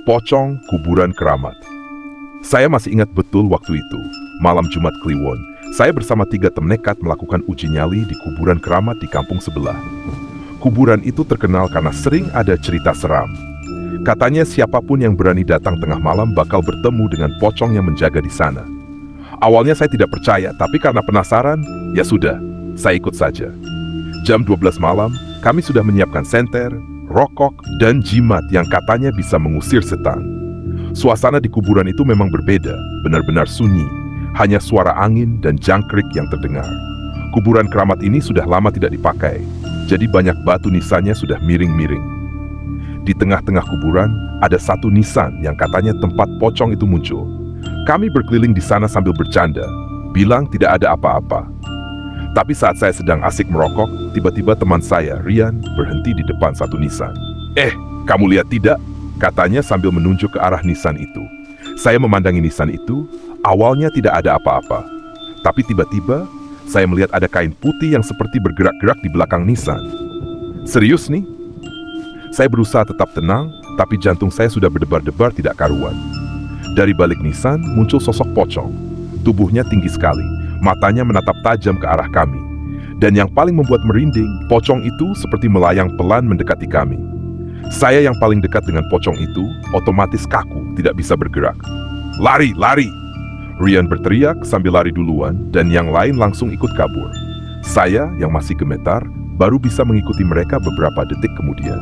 Pocong Kuburan Keramat. Saya masih ingat betul waktu itu, malam Jumat Kliwon. Saya bersama 3 teman nekat melakukan uji nyali di kuburan keramat di kampung sebelah. Kuburan itu terkenal karena sering ada cerita seram. Katanya siapapun yang berani datang tengah malam bakal bertemu dengan pocong yang menjaga di sana. Awalnya saya tidak percaya, tapi karena penasaran, ya sudah, saya ikut saja. Jam 12 malam, kami sudah menyiapkan senter, rokok, dan jimat yang katanya bisa mengusir setan. Suasana di kuburan itu memang berbeda, benar-benar sunyi. Hanya suara angin dan jangkrik yang terdengar. Kuburan keramat ini sudah lama tidak dipakai, jadi banyak batu nisannya sudah miring-miring. Di tengah-tengah kuburan, ada satu nisan yang katanya tempat pocong itu muncul. Kami berkeliling di sana sambil bercanda, bilang tidak ada apa-apa. Tapi saat saya sedang asik merokok, tiba-tiba teman saya, Rian, berhenti di depan satu nisan. Kamu lihat tidak? Katanya sambil menunjuk ke arah nisan itu. Saya memandangi nisan itu, awalnya tidak ada apa-apa. Tapi tiba-tiba, saya melihat ada kain putih yang seperti bergerak-gerak di belakang nisan. Serius nih? Saya berusaha tetap tenang, tapi jantung saya sudah berdebar-debar tidak karuan. Dari balik nisan muncul sosok pocong. Tubuhnya tinggi sekali, matanya menatap tajam ke arah kami. Dan yang paling membuat merinding, pocong itu seperti melayang pelan mendekati kami. Saya yang paling dekat dengan pocong itu, otomatis kaku, tidak bisa bergerak. Lari, lari! Rian berteriak sambil lari duluan, dan yang lain langsung ikut kabur. Saya yang masih gemetar, baru bisa mengikuti mereka beberapa detik kemudian.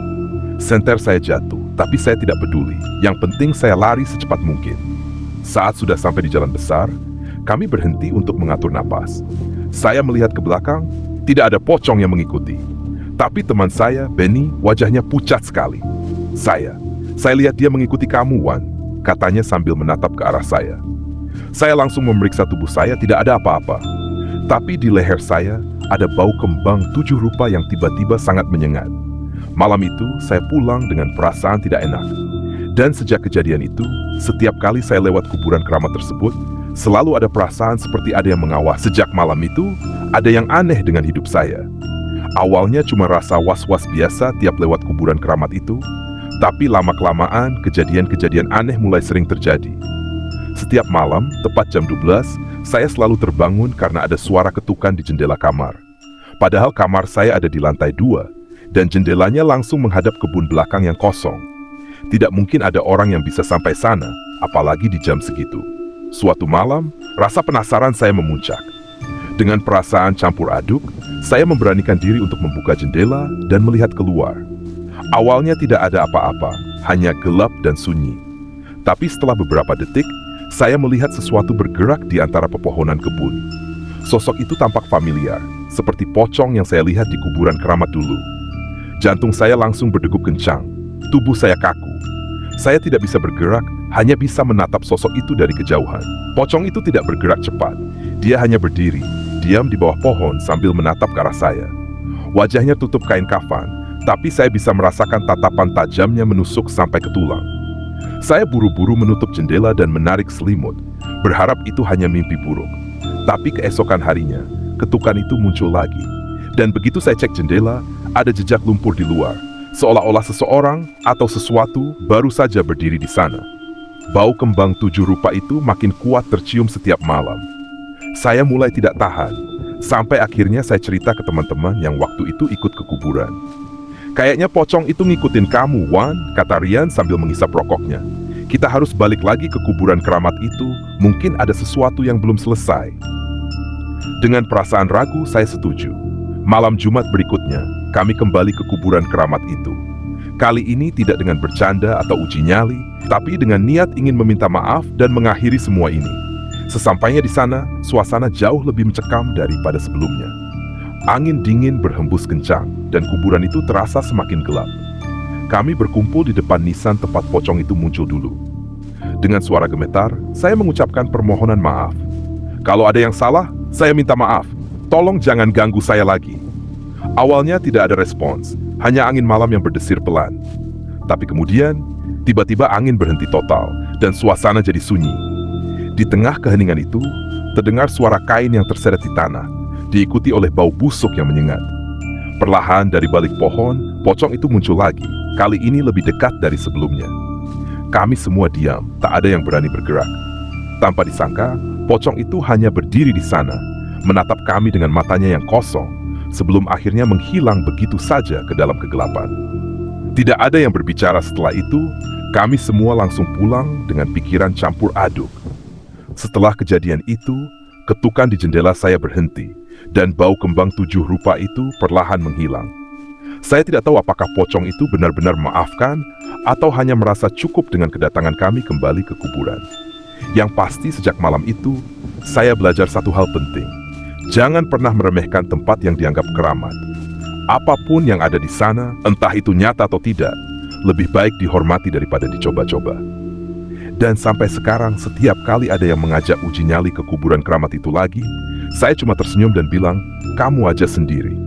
Senter saya jatuh, tapi saya tidak peduli. Yang penting saya lari secepat mungkin. Saat sudah sampai di jalan besar, kami berhenti untuk mengatur napas. Saya melihat ke belakang, tidak ada pocong yang mengikuti. Tapi teman saya, Benny, wajahnya pucat sekali. Saya lihat dia mengikuti kamu, Wan, katanya sambil menatap ke arah saya. Saya langsung memeriksa tubuh saya, tidak ada apa-apa. Tapi di leher saya, ada bau kembang 7 rupa yang tiba-tiba sangat menyengat. Malam itu, saya pulang dengan perasaan tidak enak. Dan sejak kejadian itu, setiap kali saya lewat kuburan keramat tersebut, selalu ada perasaan seperti ada yang mengawas. Sejak malam itu, ada yang aneh dengan hidup saya. Awalnya cuma rasa was-was biasa tiap lewat kuburan keramat itu, tapi lama-kelamaan kejadian-kejadian aneh mulai sering terjadi. Setiap malam, tepat jam 12, saya selalu terbangun karena ada suara ketukan di jendela kamar. Padahal kamar saya ada di lantai 2, dan jendelanya langsung menghadap kebun belakang yang kosong. Tidak mungkin ada orang yang bisa sampai sana, apalagi di jam segitu. Suatu malam, rasa penasaran saya memuncak. Dengan perasaan campur aduk, saya memberanikan diri untuk membuka jendela dan melihat keluar. Awalnya tidak ada apa-apa, hanya gelap dan sunyi. Tapi setelah beberapa detik, saya melihat sesuatu bergerak di antara pepohonan kebun. Sosok itu tampak familiar, seperti pocong yang saya lihat di kuburan keramat dulu. Jantung saya langsung berdegup kencang, tubuh saya kaku. Saya tidak bisa bergerak, hanya bisa menatap sosok itu dari kejauhan. Pocong itu tidak bergerak cepat, dia hanya berdiri, diam di bawah pohon sambil menatap ke arah saya. Wajahnya tutup kain kafan, tapi saya bisa merasakan tatapan tajamnya menusuk sampai ke tulang. Saya buru-buru menutup jendela dan menarik selimut, berharap itu hanya mimpi buruk. Tapi keesokan harinya, ketukan itu muncul lagi. Dan begitu saya cek jendela, ada jejak lumpur di luar, seolah-olah seseorang atau sesuatu baru saja berdiri di sana. Bau kembang 7 rupa itu makin kuat tercium setiap malam. Saya mulai tidak tahan, sampai akhirnya saya cerita ke teman-teman yang waktu itu ikut ke kuburan. Kayaknya pocong itu ngikutin kamu, Wan, kata Rian sambil menghisap rokoknya. Kita harus balik lagi ke kuburan keramat itu, mungkin ada sesuatu yang belum selesai. Dengan perasaan ragu, saya setuju. Malam Jumat berikutnya, kami kembali ke kuburan keramat itu. Kali ini tidak dengan bercanda atau uji nyali, tapi dengan niat ingin meminta maaf dan mengakhiri semua ini. Sesampainya di sana, suasana jauh lebih mencekam daripada sebelumnya. Angin dingin berhembus kencang, dan kuburan itu terasa semakin gelap. Kami berkumpul di depan nisan tempat pocong itu muncul dulu. Dengan suara gemetar, saya mengucapkan permohonan maaf. Kalau ada yang salah, saya minta maaf. Tolong jangan ganggu saya lagi. Awalnya tidak ada respons, hanya angin malam yang berdesir pelan. Tapi kemudian, tiba-tiba angin berhenti total, dan suasana jadi sunyi. Di tengah keheningan itu, terdengar suara kain yang terseret di tanah, diikuti oleh bau busuk yang menyengat. Perlahan dari balik pohon, pocong itu muncul lagi, kali ini lebih dekat dari sebelumnya. Kami semua diam, tak ada yang berani bergerak. Tanpa disangka, pocong itu hanya berdiri di sana, menatap kami dengan matanya yang kosong, sebelum akhirnya menghilang begitu saja ke dalam kegelapan. Tidak ada yang berbicara setelah itu, kami semua langsung pulang dengan pikiran campur aduk. Setelah kejadian itu, ketukan di jendela saya berhenti, dan bau kembang 7 rupa itu perlahan menghilang. Saya tidak tahu apakah pocong itu benar-benar memaafkan atau hanya merasa cukup dengan kedatangan kami kembali ke kuburan. Yang pasti sejak malam itu, saya belajar satu hal penting. Jangan pernah meremehkan tempat yang dianggap keramat. Apapun yang ada di sana, entah itu nyata atau tidak, lebih baik dihormati daripada dicoba-coba. Dan sampai sekarang, setiap kali ada yang mengajak uji nyali ke kuburan keramat itu lagi, saya cuma tersenyum dan bilang, kamu aja sendiri.